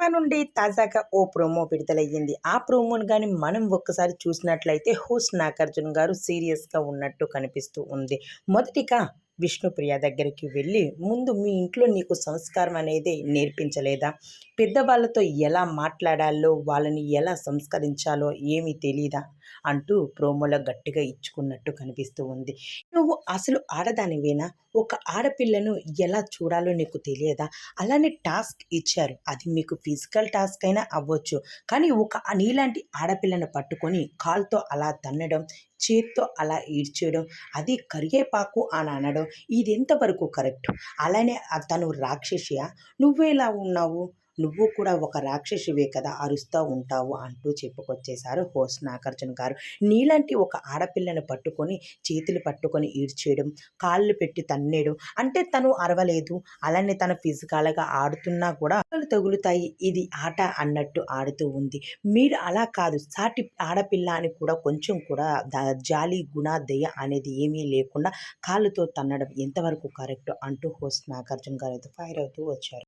నుండి తాజాగా ఓ ప్రోమో విడుదలయ్యింది. ఆ ప్రోమోను గాని మనం ఒక్కసారి చూసినట్లయితే హోస్ట్ 'నాగార్జున' గారు సీరియస్‌గా ఉన్నట్టు కనిపిస్తూ ఉంది. మొదటిగా విష్ణుప్రియ దగ్గరికి వెళ్ళి, "ముందు మీ ఇంట్లో నీకు సంస్కారం అనేది నేర్పించలేదా? పెద్దవాళ్ళతో ఎలా మాట్లాడాలో, వాళ్ళని ఎలా సంస్కరించాలో ఏమీ తెలీదా?" అంటూ ప్రోమోలో గట్టిగా ఇచ్చుకున్నట్టు కనిపిస్తూ ఉంది. "నువ్వు అసలు ఆడదానివేనా? ఒక ఆడపిల్లను ఎలా చూడాలో నీకు తెలియదా? అలానే టాస్క్ ఇచ్చారు. అది మీకు ఫిజికల్ టాస్క్ అయినా అవ్వచ్చు. కానీ ఒక నీలాంటి ఆడపిల్లను పట్టుకొని కాలుతో అలా తన్నడం, చేత్తో అలా ఈడ్చేయడం, అది కరివేపాకు అని అనడం ఇది ఎంతవరకు కరెక్ట్? అలానే తను రాక్షసియా? నువ్వెలా ఉన్నావు? నువ్వు కూడా ఒక రాక్షసివే కదా! అరుస్తా ఉంటావు అంటూ చెప్పుకొచ్చేశారు హోస్ట్ 'నాగార్జున' గారు. నీలాంటి ఒక ఆడపిల్లను పట్టుకొని, చేతులు పట్టుకొని ఈడ్చేయడం, కాళ్ళు పెట్టి తన్నేయడం అంటే తను అరవలేదు. అలానే తను ఫిజికల్‌గా ఆడుతున్నా కూడా దెబ్బలు తగులుతాయి. ఇది ఆట అన్నట్టు ఆడుతూ ఉంది. మీరు అలా కాదు సాటి ఆడపిల్ల అని కూడా కొంచెం కూడా జాలి, దయ అనేది ఏమీ లేకుండా కాళ్ళతో తన్నడం ఎంతవరకు కరెక్ట్ అంటూ హోస్ట్ 'నాగార్జున' గారైతే ఫైర్ అవుతూ వచ్చారు.